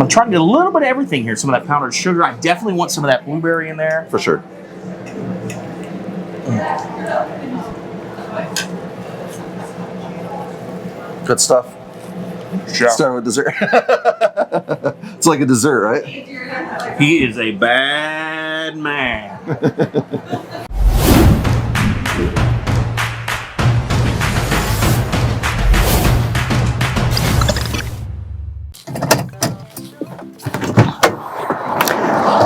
I'm trying to get a little bit of everything here. Some of that powdered sugar. I definitely want some of that blueberry in there. For sure. Good stuff. Sure. Start with dessert. It's like a dessert, right? He is a bad man.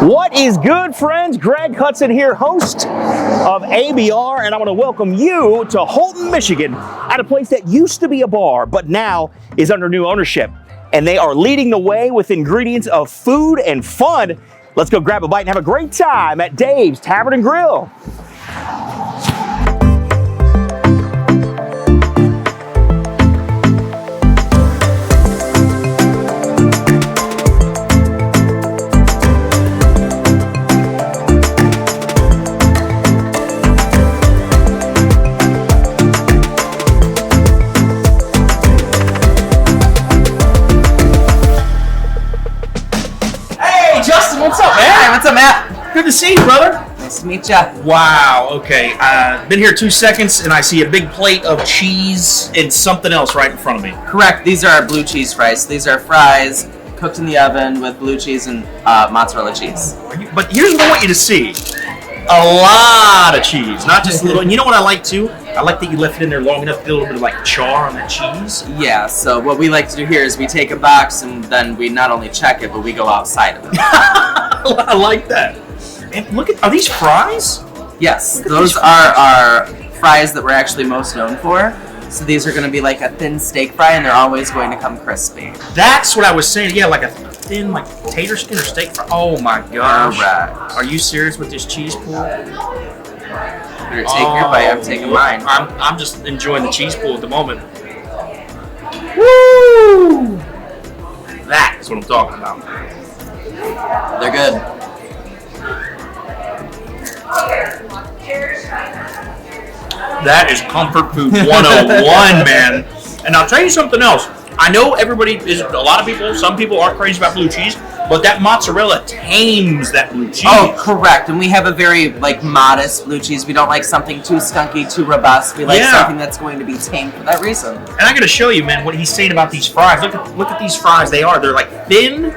What is good, friends? Greg Hudson here, host of ABR, and I want to welcome you to Holton, Michigan, at a place that used to be a bar, but now is under new ownership. And they are leading the way with ingredients of food and fun. Let's go grab a bite and have a great time at Daves Tavern and Grill. What's up, man? Hi, what's up, Matt? Good to see you, brother. Nice to meet ya. Wow, okay. Been here 2 seconds, and I see a big plate of cheese and something else right in front of me. Correct. These are our blue cheese fries. These are fries cooked in the oven with blue cheese and mozzarella cheese. But here's what I want you to see. A lot of cheese, not just a little. And you know what I like, too? I like that you left it in there long enough to get a little bit of, like, char on that cheese. Yeah, so what we like to do here is we take a box and then we not only check it, but we go outside of it. I like that. And look at, are these fries? Yes, those are our fries that we're actually most known for. So these are going to be like a thin steak fry, and they're always going to come crispy. That's what I was saying. Yeah, like a thin, like tater skin or steak fry. Oh my gosh! Correct. Are you serious with this cheese pool? Better take your bite. I'm taking mine. I'm just enjoying the cheese pool at the moment. Woo! That's what I'm talking about. They're good. That is comfort food 101, man. And I'll tell you something else. I know everybody is, a lot of people, some people aren't crazy about blue cheese, but that mozzarella tames that blue cheese. Oh, correct. And we have a very, modest blue cheese. We don't like something too skunky, too robust. We like something that's going to be tame for that reason. And I got to show you, man, what he's saying about these fries. Look at these fries. They're like thin.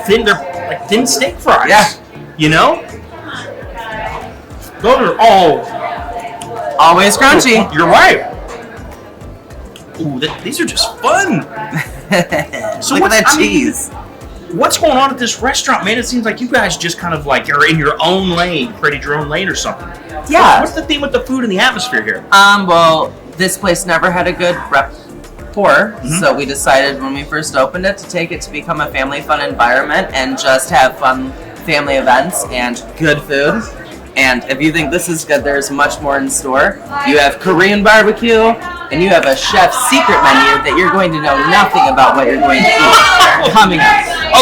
Thin. They're like thin steak fries. Yeah. You know? Those are all... Always crunchy. You're right. Ooh, these are just fun. So look at that cheese. What's going on at this restaurant, man? It seems like you guys just kind of like are in your own lane, created your own lane or something. Yeah. What's the theme with the food and the atmosphere here? Well, this place never had a good rapport, so we decided when we first opened it to take it to become a family fun environment and just have fun family events and good food. And if you think this is good, there's much more in store. You have Korean barbecue, and you have a chef's secret menu that you're going to know nothing about what you're going to eat coming up.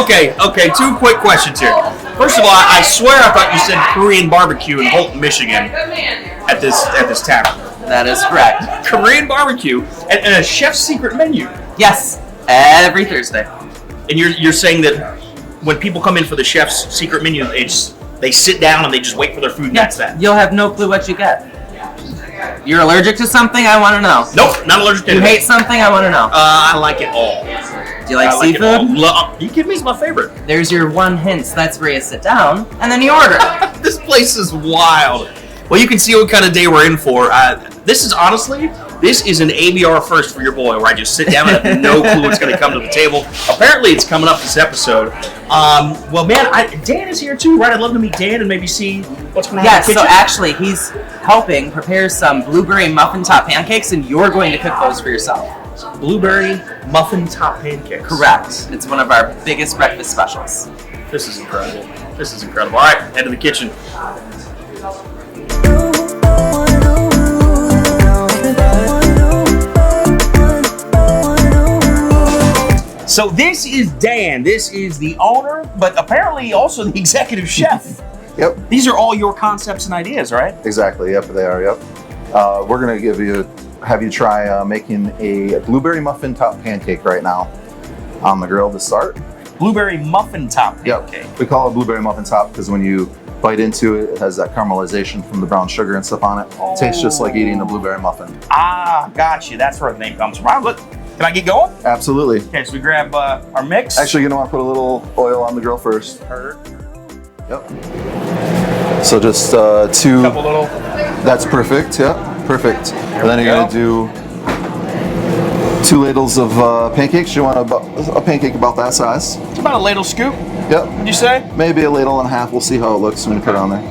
Okay, 2 quick questions here. First of all, I swear I thought you said Korean barbecue in Holton, Michigan at this tavern. That is correct. Korean barbecue and a chef's secret menu. Yes, every Thursday. And you're saying that when people come in for the chef's secret menu, they sit down and they just wait for their food and that's that. You'll have no clue what you get. You're allergic to something? I want to know. Nope, not allergic to anything. You hate something? I want to know. I like it all. Do you like seafood? You kidding me? It's my favorite. There's your one hint. So that's where you sit down and then you order. This place is wild. Well, you can see what kind of day we're in for. This is an ABR first for your boy, where I just sit down and have no clue what's going to come to the table. Apparently, it's coming up this episode. Well, man, Dan is here too, right? I'd love to meet Dan and maybe see what's going on in the kitchen. So actually, he's helping prepare some blueberry muffin top pancakes, and you're going to cook those for yourself. Blueberry muffin top pancakes. Correct. It's one of our biggest breakfast specials. This is incredible. All right, head to the kitchen. So this is Dan. This is the owner, but apparently also the executive chef. Yep. These are all your concepts and ideas, right? Exactly. Yep, they are. Yep. We're gonna have you try making a blueberry muffin top pancake right now on the grill to start. blueberry muffin top Yep. pancake. We call it blueberry muffin top because when you bite into it, it has that caramelization from the brown sugar and stuff on it. It tastes just like eating a blueberry muffin. Ah, gotcha. That's where the name comes from. All right, look, can I get going? Absolutely. Okay, so we grab our mix. Actually, you're gonna want to put a little oil on the grill first. Heard. Yep. So just two. Couple little. That's perfect. Yep. Perfect. And then you're go. gonna do 2 ladles of pancakes. You want a pancake about that size. It's about a ladle scoop, Yep. would you say? Maybe a ladle and a half. We'll see how it looks when you put it on there.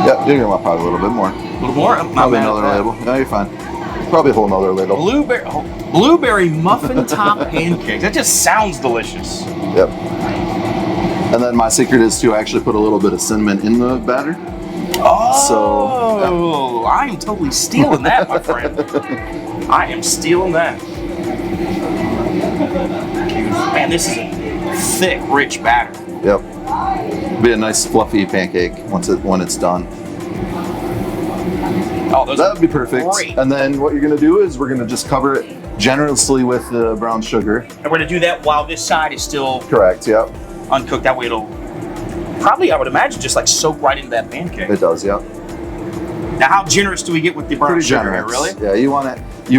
Yep. You're gonna want probably a little bit more. A little more. Probably another ladle. No, you're fine. Probably a whole nother ladle. Blueberry muffin top pancakes. That just sounds delicious. Yep. And then my secret is to actually put a little bit of cinnamon in the batter. Oh, I am totally stealing that, my friend. I am stealing that. Man, this is a thick, rich batter. Yep. Be a nice fluffy pancake when it's done. Oh, those That would be perfect. Great. And then what you're gonna do is we're gonna just cover it generously with the brown sugar. And we're gonna do that while this side is still Correct. Yep. uncooked. That way it'll probably, I would imagine, just like soak right into that pancake. It does. Yep. Now, how generous do we get with the brown Pretty sugar generous. here, really? Yeah. You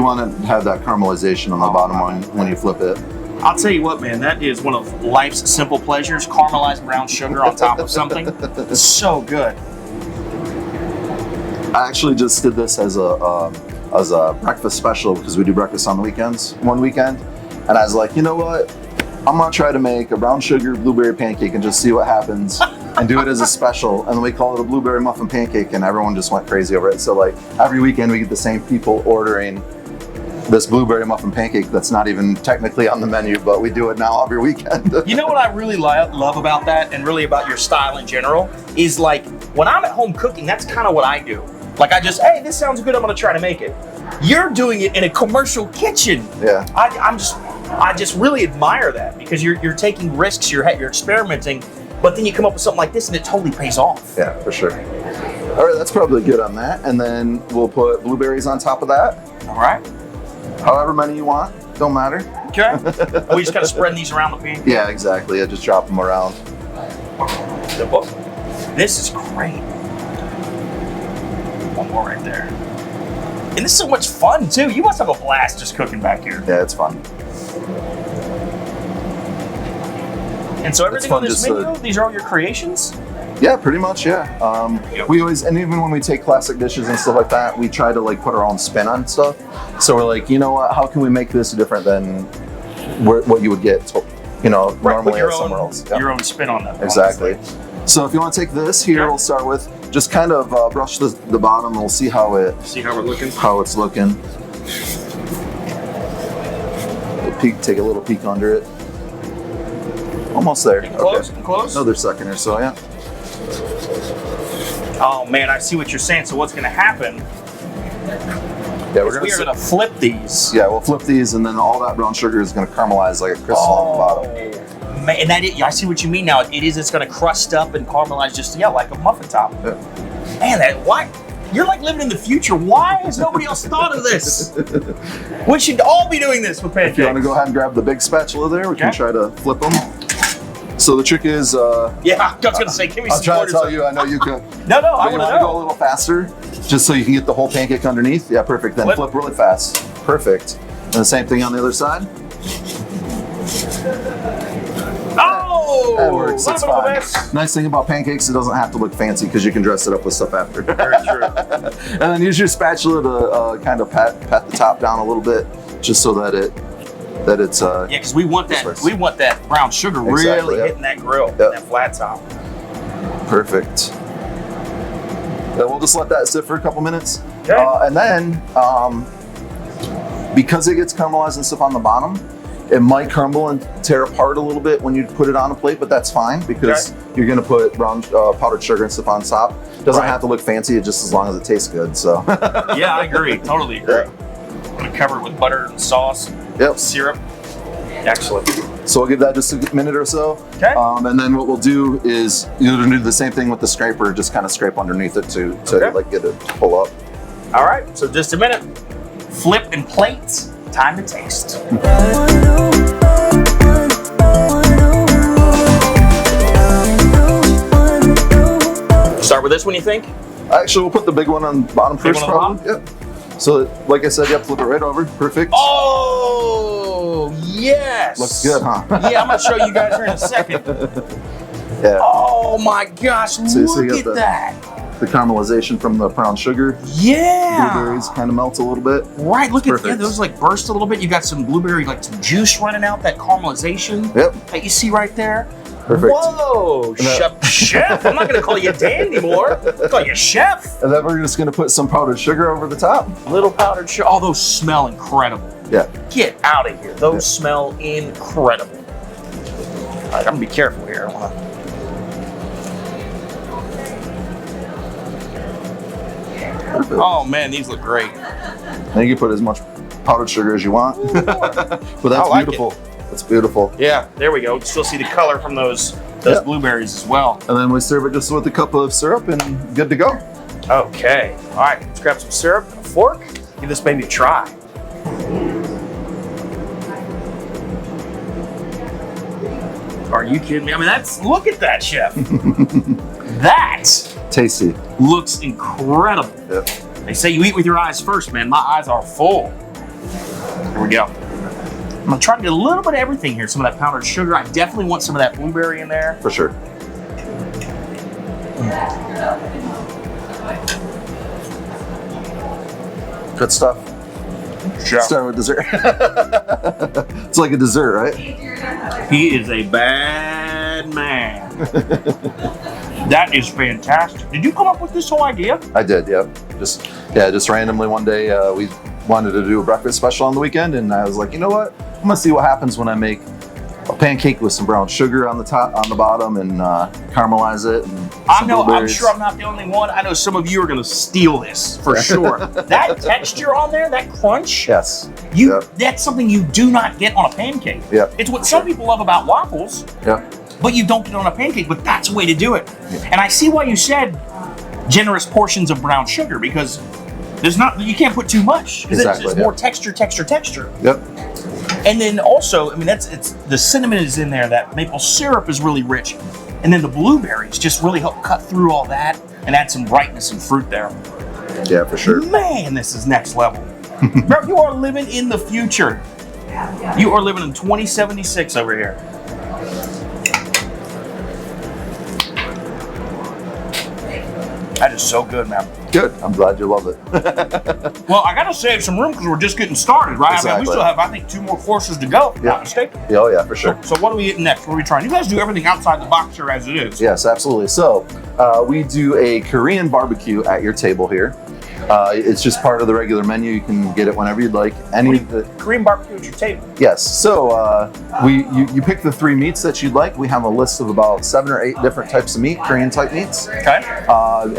want to have that caramelization on the bottom when you flip it. I'll tell you what, man, that is one of life's simple pleasures, caramelized brown sugar on top of something. It's so good. I actually just did this as a breakfast special because we do breakfast on the weekends. One weekend, and I was like, you know what? I'm gonna try to make a brown sugar blueberry pancake and just see what happens, and do it as a special. And then we call it a blueberry muffin pancake, and everyone just went crazy over it. So like every weekend we get the same people ordering this blueberry muffin pancake that's not even technically on the menu, but we do it now every weekend. You know what I really love about that, and really about your style in general, is like when I'm at home cooking, that's kind of what I do. Like hey, this sounds good, I'm gonna try to make it. You're doing it in a commercial kitchen. Yeah. I just really admire that because you're taking risks, you're experimenting, but then you come up with something like this and it totally pays off. Yeah, for sure. All right, that's probably good on that. And then we'll put blueberries on top of that. All right. However many you want, don't matter. Okay. We just gotta spread these around the pancake. Yeah, exactly. I just drop them around. This is great. One more right there. And this is so much fun too. You must have a blast just cooking back here. Yeah, it's fun. And so everything fun on this just menu, these are all your creations? Yeah, pretty much, yeah. We always, and even when we take classic dishes and stuff like that, we try to like put our own spin on stuff. So we're like, you know what, how can we make this different than what you would get, normally at somewhere else. Yeah. Your own spin on that. Exactly. So if you want to take this here, Okay. we'll start with just kind of brush the bottom, and we'll see how See how we're looking? it's looking. Take a little peek under it. Almost there. Close, close. Another second or so, yeah. Oh man, I see what you're saying. So what's gonna happen? Yeah, We are gonna flip these. Yeah, we'll flip these, and then all that brown sugar is going to caramelize like a crystal on the bottom. Man, and I see what you mean now. It's gonna crust up and caramelize just like a muffin top. Yeah. Man, why? You're like living in the future. Why has nobody else thought of this? We should all be doing this with pancakes. If you want to go ahead and grab the big spatula there, we can try to flip them. So the trick is, yeah, I was gonna say, give me some I'm trying to pointers. tell you, I know you could. No, I But you want to want to go a know. little faster, just so you can get the whole pancake underneath. Yeah, perfect. Then flip really fast. Perfect. And the same thing on the other side. Oh, That works. It's little bit of a fine. mess. Nice thing about pancakes, it doesn't have to look fancy because you can dress it up with stuff after. Very true. And then use your spatula to kind of pat the top down a little bit, just so that it's Yeah, because we want that. works. We want that brown sugar Exactly, really yeah. hitting that grill, Yep. that flat top. perfect. Then we'll just let that sit for a couple minutes. Okay. And then, because it gets caramelized and stuff on the bottom, it might crumble and tear apart a little bit when you put it on a plate, but that's fine because you're going to put brown powdered sugar and stuff on top. It doesn't have to look fancy, just as long as it tastes good. So. Yeah, I agree. Totally agree. Yeah. I'm gonna cover it with butter and sauce, Yep. syrup. Excellent. So we'll give that just a minute or so. Okay. And then what we'll do is you're gonna do the same thing with the scraper, just kind of scrape underneath it to like get it to pull up. All right. So just a minute. Flip and plate. Time to taste. you think? Actually, we'll put the big one on the bottom Big first, one on the probably. Yep. So, like I said, yep, flip it right over. Perfect. Oh, yes. Looks good, huh? Yeah, I'm going to show you guys here in a second. Yeah. Oh my gosh, So you look got at that. The caramelization from the brown sugar. Yeah. Blueberries kind of melt a little bit. Right, look at Perfect. those like burst a little bit. You got some blueberry, like some juice running out, that caramelization Yep. that you see right there. Perfect. Whoa, chef. I'm not going to call you Dan anymore. I'll call you chef. And then we're just gonna put some powdered sugar over the top. Little powdered sugar. Oh, those smell incredible. Yeah. Get out of here. Those smell incredible. All right, I'm going to be careful here. I don't wanna... Perfect. Oh man, these look great. And you can put as much powdered sugar as you want. But that's I like beautiful. That's beautiful. Yeah, there we go. You still see the color from those Yep. blueberries as well. And then we serve it just with a cup of syrup and good to go. Okay. All right, let's grab some syrup and a fork. Give this baby a try. Are you kidding me? I mean, look at that, chef. That Tasty. looks incredible. Yep. They say you eat with your eyes first, man. My eyes are full. Here we go. I'm gonna try to get a little bit of everything here. Some of that powdered sugar. I definitely want some of that blueberry in there. For sure. Good stuff. Chef. Start with dessert. It's like a dessert, right? He is a bad man. That is fantastic. Did you come up with this whole idea? I did, yep. Just randomly one day we wanted to do a breakfast special on the weekend, and I was like, you know what? I'm gonna see what happens when I make a pancake with some brown sugar on the top, on the bottom, and caramelize it. And I'm blueberries. sure I'm not the only one. I know some of you are gonna steal this for sure. That texture on there, that crunch, Yes. that's something you do not get on a pancake. Yep. It's what some people love about waffles, Yep. but you don't get it on a pancake, but that's a way to do it. And I see why you said generous portions of brown sugar, because you can't put too much. Exactly, It's more texture. Yep. And then also, I mean, it's the cinnamon is in there, that maple syrup is really rich. And then the blueberries just really help cut through all that and add some brightness and fruit there. Yeah, for sure. Man, this is next level. Bro, you are living in the future. You are living in 2076 over here. That is so good, man. Good. I'm glad you love it. Well, I gotta save some room because we're just getting started, right? I mean, we Exactly. still have, I think, 2 more courses to go, if I'm not mistaken. Oh yeah, for sure. So what are we eating next? What are we trying? You guys do everything outside the box here as it is. Yes, absolutely. So we do a Korean barbecue at your table here. It's just part of the regular menu. You can get it whenever you'd like. Korean barbecue at your table. Yes. So you pick the 3 meats that you'd like. We have a list of about 7 or 8 different types of meat, Korean type meats. Okay.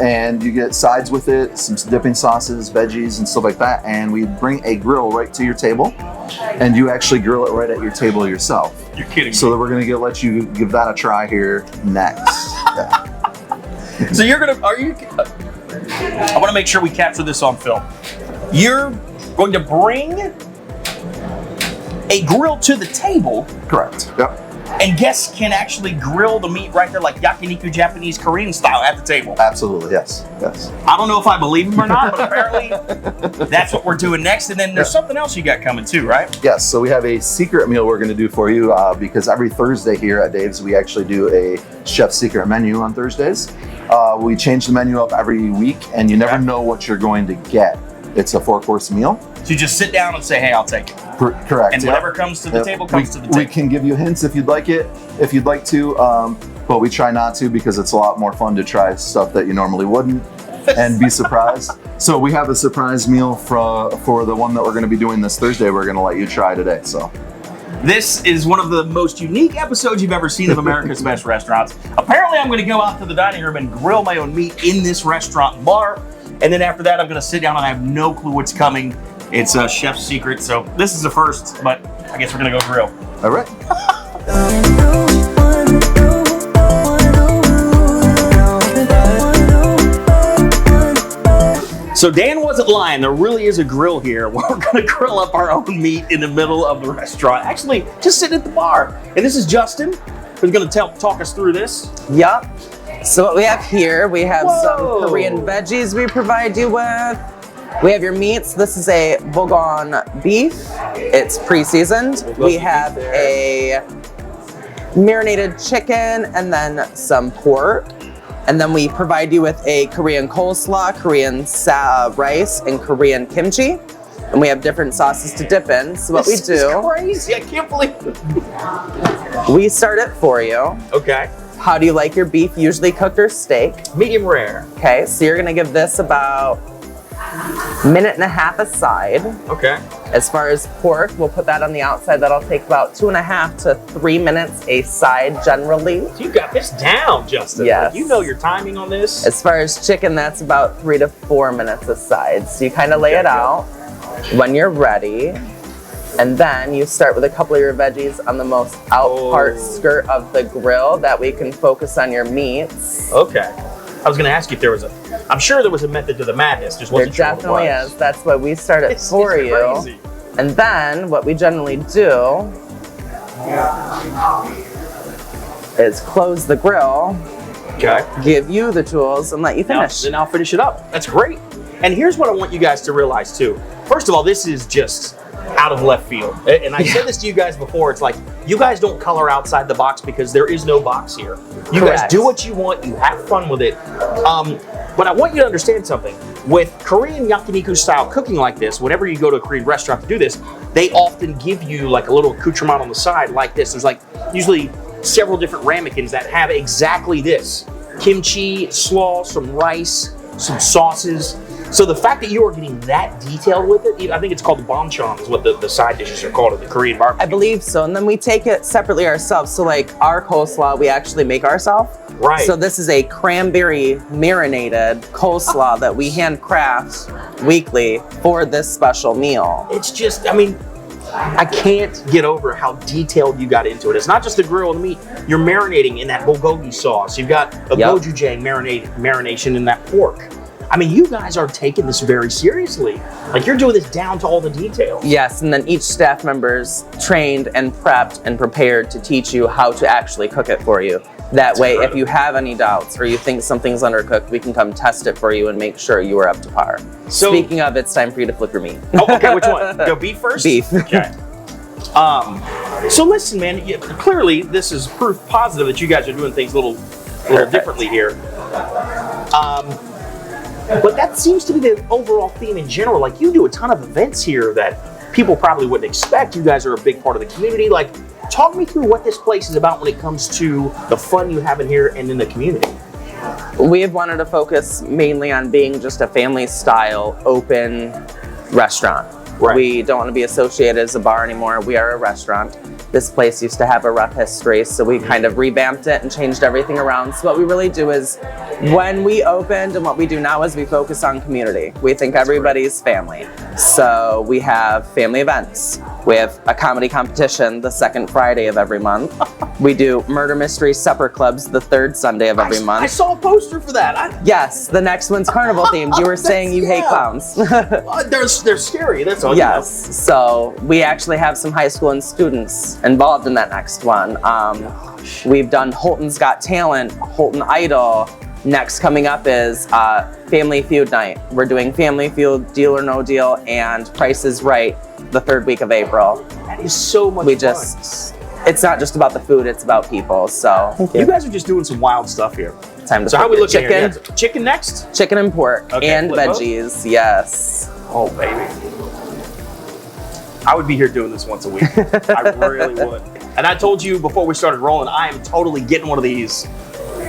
And you get sides with it, some dipping sauces, veggies, and stuff like that. And we bring a grill right to your table, and you actually grill it right at your table yourself. You're kidding So me. that we're gonna let you give that a try here next. Yeah. So I want to make sure we capture this on film. You're going to bring a grill to the table, Correct. Yep. and guests can actually grill the meat right there, like yakiniku Japanese Korean style at the table. Absolutely. Yes. Yes. I don't know if I believe him or not, but apparently that's what we're doing next. And then there's something else you got coming too, right? Yes. So we have a secret meal we're going to do for you because every Thursday here at Dave's we actually do a chef's secret menu on Thursdays. We change the menu up every week, and you never know what you're going to get. It's a 4-course meal. So you just sit down and say, "Hey, I'll take it." Correct. And Yep. whatever comes to the table comes to the We table. can give you hints if you'd like to, but we try not to because it's a lot more fun to try stuff that you normally wouldn't and be surprised. So we have a surprise meal for the one that we're going to be doing this Thursday. We're going to let you try today. So This is one of the most unique episodes you've ever seen of America's Best Restaurants. Apparently, I'm going to go out to the dining room and grill my own meat in this restaurant bar. And then after that, I'm going to sit down and I have no clue what's coming. It's a chef's secret. So this is the first, but I guess we're going to go grill. all right. So Dan wasn't lying. There really is a grill here. We're going to grill up our own meat in the middle of the restaurant. Actually, just sitting at the bar. And this is Justin, who's going to talk us through this. Yup. So what we have here, we have Whoa. some Korean veggies we provide you with. We have your meats. This is a bulgon beef. It's pre-seasoned. We have a marinated chicken and then some pork. And then we provide you with a Korean coleslaw, Korean rice, and Korean kimchi. And we have different sauces to dip in. So what This we do, is crazy. I can't believe it. we start it for you. Okay. How do you like your beef, usually cooked or steak? Medium rare. Okay, so you're gonna give this about minute and a half a side. Okay. As far as pork, we'll put that on the outside. That'll take about 2.5 to 3 minutes a side generally. So you got this down, Justin. Yes. Like, you know your timing on this. As far as chicken, that's about 3 to 4 minutes a side. So you kind of lay it out when you're ready. And then you start with a couple of your veggies on the most out part skirt of the grill. That way you can focus on your meats. Okay. I was going to ask you if there was I'm sure there was a method to the madness. Just wasn't There sure what it definitely was. is. That's why we start it for It's you. crazy. And then what we generally do is close the grill, Okay. give you the tools, and let you finish. Then I'll finish it up. That's great. And here's what I want you guys to realize too. First of all, this is just out of left field. And I said this to you guys before. It's like, you guys don't color outside the box because there is no box here. You guys Correct. do what you want. You have fun with it. But I want you to understand something. With Korean yakiniku style cooking like this, whenever you go to a Korean restaurant to do this, they often give you like a little accoutrement on the side like this. There's like usually several different ramekins that have exactly this. Kimchi, slaw, some rice, some sauces. So the fact that you are getting that detailed with it, I think it's called the banchan is what the side dishes are called in the Korean barbecue. I believe so. And then we take it separately ourselves. So like our coleslaw, we actually make ourselves. Right. So this is a cranberry marinated coleslaw that we handcraft weekly for this special meal. It's just, I mean, I can't get over how detailed you got into it. It's not just the grill and the meat. You're marinating in that bulgogi sauce. You've got a gochujang marination in that pork. I mean, you guys are taking this very seriously. Like, you're doing this down to all the details. Yes, and then each staff member's trained and prepped and prepared to teach you how to actually cook it for you. That way, if you have any doubts or you think something's undercooked, we can come test it for you and make sure you are up to par. So, speaking of, it's time for you to flip your meat. Oh, okay, which one? Go beef first? Beef. Okay. So listen, man, clearly this is proof positive that you guys are doing things a little differently here. But that seems to be the overall theme in general. Like, you do a ton of events here that people probably wouldn't expect. You guys are a big part of the community. Like, talk me through what this place is about when it comes to the fun you have in here and in the community. We have wanted to focus mainly on being just a family-style, open restaurant. Right. We don't want to be associated as a bar anymore. We are a restaurant. This place used to have a rough history, so we kind of revamped it and changed everything around. So what we really do is, when we opened and what we do now is we focus on community. We think everybody's family. So we have family events. We have a comedy competition the second Friday of every month. We do murder mystery supper clubs the third Sunday of every month. I saw a poster for that. Yes, the next one's carnival themed. You were saying you hate clowns. They're scary, that's all. Yes, so we actually have some high school and students involved in that next one. We've done Holton's Got Talent, Holton Idol. Next coming up is Family Feud Night. We're doing Family Feud, Deal or No Deal, and Price is Right the third week of April. That is so much fun. It's not just about the food, it's about people, so. You guys are just doing some wild stuff here. Time to So how we looking chicken. here? Yeah, chicken next? Chicken and pork, Okay, and flip veggies, yes. Oh, baby. I would be here doing this once a week. I really would. And I told you before we started rolling, I am totally getting one of these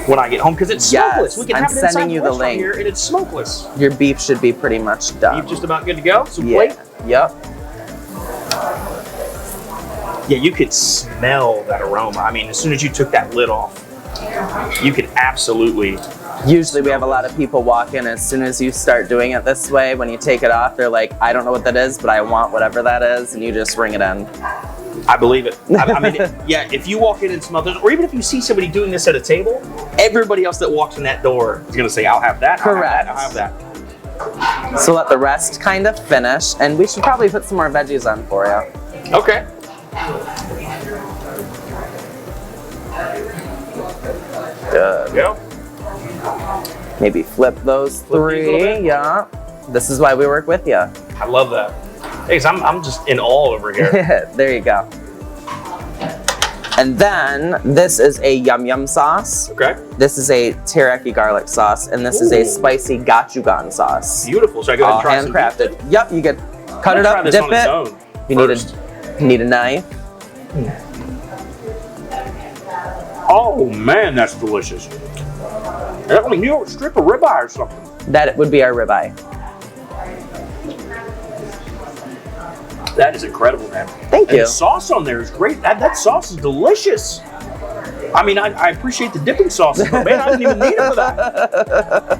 when I get home because it's smokeless. We can I'm have it inside sending you the restaurant link. here, and it's smokeless. Your beef should be pretty much done. Beef just about good to go. Some Yeah. plate. Yep. Yeah, you could smell that aroma. I mean, as soon as you took that lid off, you could absolutely. Usually we have a lot of people walk in as soon as you start doing it this way. When you take it off, they're like, I don't know what that is, but I want whatever that is, and you just ring it in. I believe it. I mean, yeah, if you walk in and smell this, or even if you see somebody doing this at a table, everybody else that walks in that door is going to say, I'll have that, Correct. I'll have that, I'll have that. So let the rest kind of finish, and we should probably put some more veggies on for you. Okay. Good. Go. Maybe flip those Flip these a little three. bit? Yeah. This is why we work with you. I love that. Hey, 'cause I'm just in awe over here. There you go. And then this is a yum yum sauce. Okay. This is a teriyaki garlic sauce, and this is a Ooh. spicy gochujang sauce. Beautiful. So I go ahead and All try some. handcrafted. Yep, you could cut it Try up, this dip on its it. own You first. need a knife. Oh man, that's delicious. That like, you know, strip of ribeye or something. That would be our ribeye. That is incredible, man. Thank And you. the sauce on there is great. That sauce is delicious. I mean, I appreciate the dipping sauces, but man, I didn't even need it for that.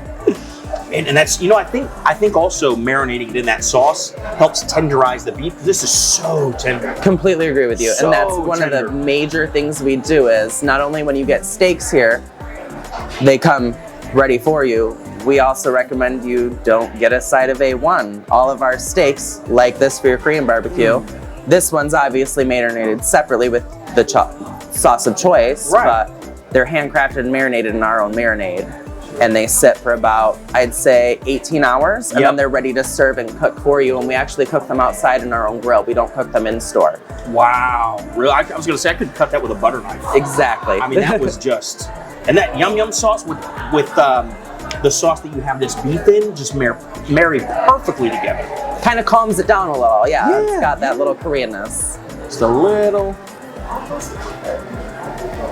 And that's, you know, I think also marinating it in that sauce helps tenderize the beef. This is so tender. Completely agree with you. So And that's one tender. of the major things we do is not only when you get steaks here, they come ready for you. We also recommend you don't get a side of A1. All of our steaks, like this for your Korean barbecue, this one's obviously marinated separately with the sauce of choice, Right. but they're handcrafted and marinated in our own marinade. And they sit for about, I'd say, 18 hours, and Yep. then they're ready to serve and cook for you. And we actually cook them outside in our own grill. We don't cook them in store. Wow. Really? I was going to say, I could cut that with a butter knife. Exactly. I mean, that was just, and that yum yum sauce with the sauce that you have this beef in just marry perfectly together. Kind of calms it down a little. Yeah, Yeah, it's got that little Koreanness. Just a little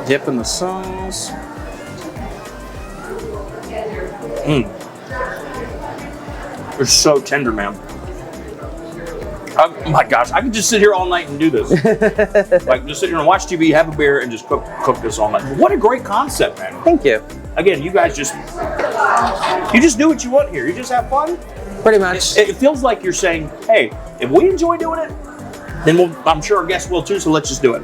dip in the sauce. They're so tender, man. Oh my gosh, I could just sit here all night and do this. Like just sit here and watch TV, have a beer, and just cook this all night. What a great concept, man. Thank you. Again, you guys just do what you want here. You just have fun. Pretty much. It feels like you're saying, hey, if we enjoy doing it, then I'm sure our guests will too, so let's just do it.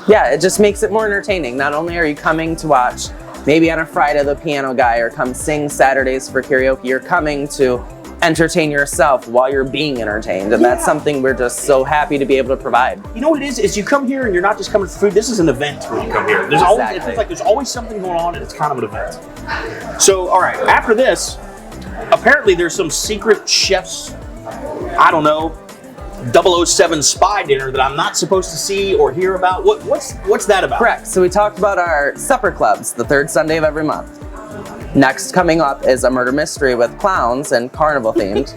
Yeah, it just makes it more entertaining. Not only are you coming to watch maybe on a Friday the piano guy or come sing Saturdays for karaoke, you're coming to entertain yourself while you're being entertained. And that's something we're just so happy to be able to provide. You know what it is you come here and you're not just coming for food. This is an event when you come here. There's always, it Exactly. feels like there's always something going on and it's kind of an event. So, all right, after this, apparently there's some secret chef's, I don't know, 007 spy dinner that I'm not supposed to see or hear about. What's that about? Correct. So we talked about our supper clubs, the third Sunday of every month. Next coming up is a murder mystery with clowns and carnival themed.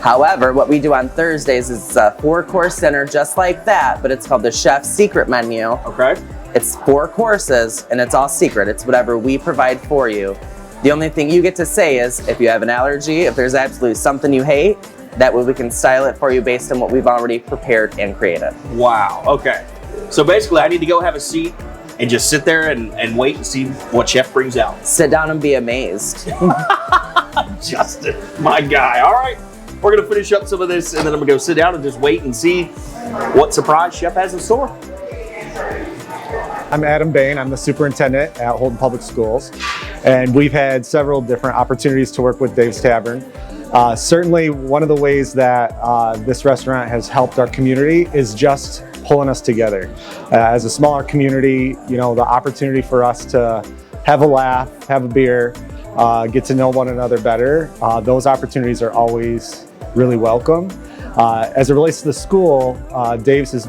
However, what we do on Thursdays is a 4-course dinner just like that, but it's called the Chef's Secret Menu. Okay. It's 4 courses and it's all secret. It's whatever we provide for you. The only thing you get to say is if you have an allergy, if there's absolutely something you hate, that way we can style it for you based on what we've already prepared and created. Wow. Okay. So basically, I need to go have a seat and just sit there and wait and see what chef brings out. Sit down and be amazed. Justin, my guy. All right. We're going to finish up some of this and then I'm going to go sit down and just wait and see what surprise chef has in store. I'm Adam Bain. I'm the superintendent at Holton Public Schools. And we've had several different opportunities to work with Daves Tavern. Certainly one of the ways that this restaurant has helped our community is just pulling us together. As a smaller community, you know, the opportunity for us to have a laugh, have a beer, get to know one another better, those opportunities are always really welcome. As it relates to the school, Dave's has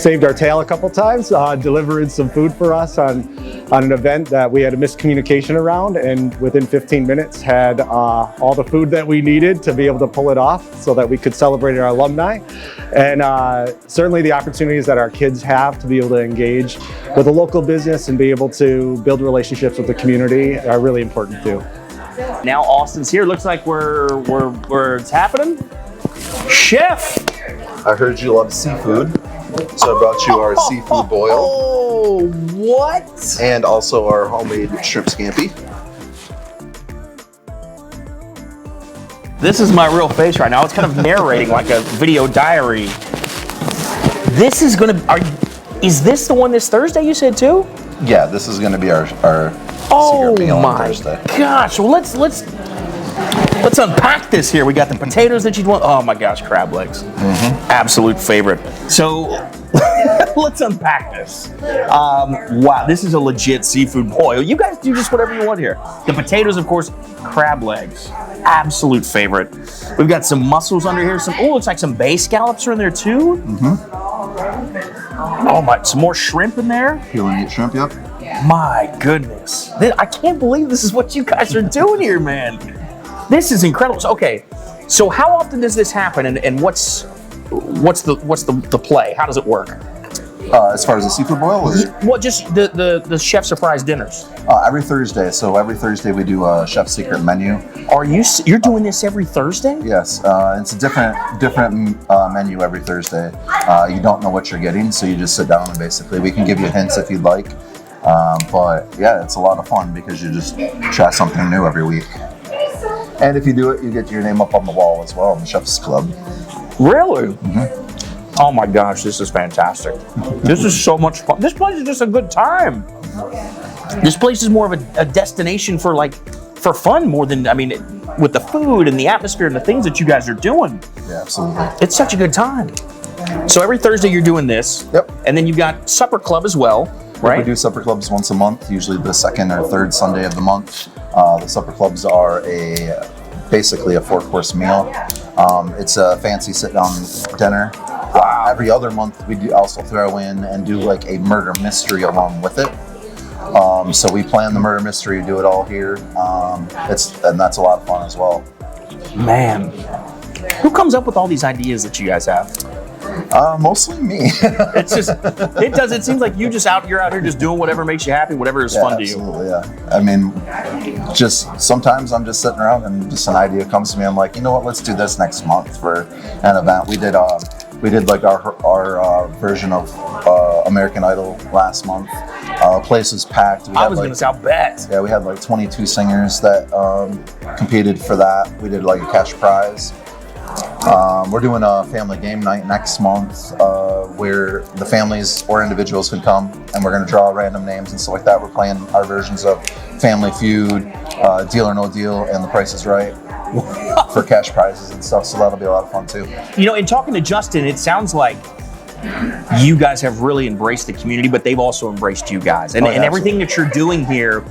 saved our tail a couple times, delivering some food for us on an event that we had a miscommunication around, and within 15 minutes had all the food that we needed to be able to pull it off so that we could celebrate our alumni. And certainly the opportunities that our kids have to be able to engage with a local business and be able to build relationships with the community are really important too. Now Austin's here. Looks like we're it's happening. Chef! I heard you love seafood, so I brought you our seafood boil Oh, what? and also our homemade shrimp scampi. This is my real face right now. It's kind of narrating like a video diary. This is is this the one this Thursday you said too? Yeah, this is going to be our Oh secret meal on my Thursday. gosh! Well, let's unpack this here. We got the potatoes that you'd want. Oh my gosh, crab legs, absolute favorite. So let's unpack this. Wow, this is a legit seafood boil. You guys do just whatever you want here. The potatoes, of course, crab legs, absolute favorite. We've got some mussels under here. Looks like some bay scallops are in there too. Oh my, some more shrimp in there. Peel and eat shrimp, yep. My goodness, I can't believe this is what you guys are doing here, man. This is incredible. So how often does this happen, and what's the play? How does it work? As far as the seafood boil? Well, just the chef surprise dinners. Every Thursday. So every Thursday we do a chef secret menu. You're doing this every Thursday? Yes, it's a different menu every Thursday. You don't know what you're getting, so you just sit down and basically we can give you hints if you'd like. But yeah, it's a lot of fun because you just try something new every week. And if you do it, you get your name up on the wall as well in the Chef's Club. Really? Oh my gosh, this is fantastic. This is so much fun. This place is just a good time. This place is more of a destination for fun more than, with the food and the atmosphere and the things that you guys are doing. Yeah, absolutely. It's such a good time. So every Thursday you're doing this. Yep. And then you've got supper club as well, right? We do supper clubs once a month, usually the second or third Sunday of the month. The supper clubs are basically a 4-course meal. It's a fancy sit-down dinner. Every other month we do also throw in and do like a murder mystery along with it. So we plan the murder mystery, do it all here. And that's a lot of fun as well. Man, who comes up with all these ideas that you guys have? Mostly me. It seems like you're out here just doing whatever makes you happy, whatever is fun to you. Absolutely, yeah. Just sometimes I'm just sitting around and just an idea comes to me. I'm like, you know what, let's do this next month for an event. We did like our version of American Idol last month. Place was packed. I was going to say, I'll bet. Yeah, we had like 22 singers that competed for that. We did like a cash prize. We're doing a family game night next month where the families or individuals can come and we're going to draw random names and stuff like that. We're playing our versions of Family Feud, Deal or No Deal, and The Price is Right for cash prizes and stuff. So that'll be a lot of fun too. In talking to Justin, it sounds like you guys have really embraced the community, but they've also embraced you guys. And everything that you're doing here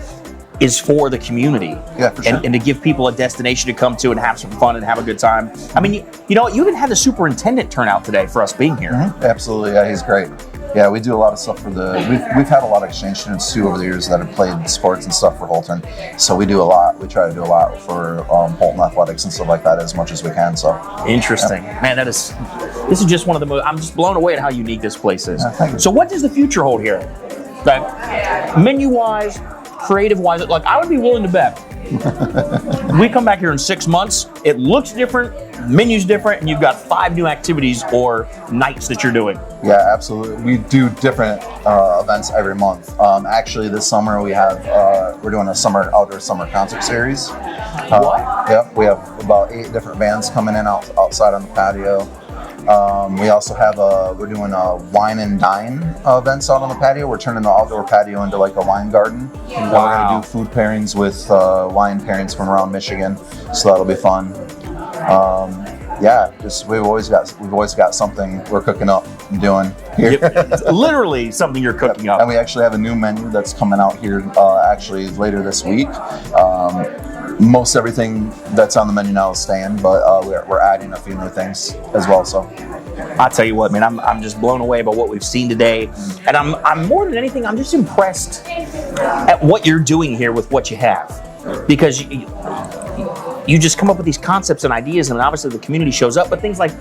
is for the community. Yeah, for sure. And to give people a destination to come to and have some fun and have a good time. You even had the superintendent turn out today for us being here. Absolutely, yeah, he's great. Yeah, we do a lot of stuff for we've had a lot of exchange students too over the years that have played sports and stuff for Holton. So we do a lot. We try to do a lot for Holton athletics and stuff like that as much as we can. So interesting, man. This is just one of the most. I'm just blown away at how unique this place is. Thank you. So what does the future hold here? Menu-wise, creative-wise, I would be willing to bet. We come back here in 6 months, it looks different, menu's different, and you've got 5 new activities or nights that you're doing. Yeah, absolutely. We do different events every month. Actually, this summer we're doing a outdoor summer concert series. What? Yep, we have about 8 different bands coming in outside on the patio. We also have we're doing a wine and dine events out on the patio. We're turning the outdoor patio into like a wine garden. Wow. We're going to do food pairings with wine pairings from around Michigan, so that'll be fun. We've always got something we're cooking up and doing here. It's literally something you're cooking up. And we actually have a new menu that's coming out here actually later this week. Most everything that's on the menu now is staying, but we're adding a few new things as well. So I'll tell you what, man, I'm just blown away by what we've seen today, and I'm more than anything, I'm just impressed at what you're doing here with what you have, because you just come up with these concepts and ideas, and obviously the community shows up, but things like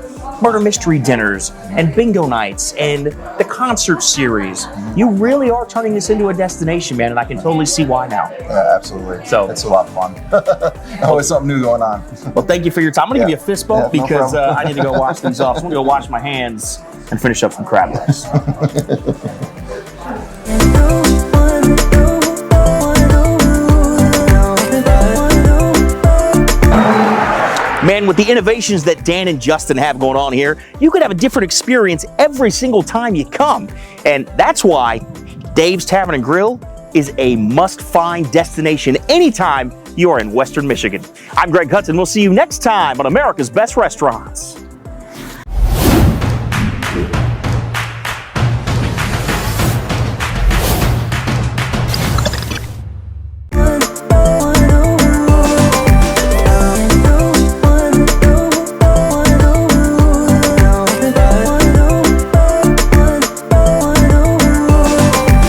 murder mystery dinners and bingo nights and the concert series, you really are turning this into a destination, man, and I can totally see why now. Yeah, absolutely. So it's a lot of fun. Always something new going on. Well, thank you for your time. I'm going to give you a fist bump because no I need to go wash these off. So I'm going to go wash my hands and finish up some crab legs. Man, with the innovations that Dan and Justin have going on here, you could have a different experience every single time you come. And that's why Daves Tavern and Grill is a must-find destination anytime you are in Western Michigan. I'm Greg Hudson. We'll see you next time on America's Best Restaurants.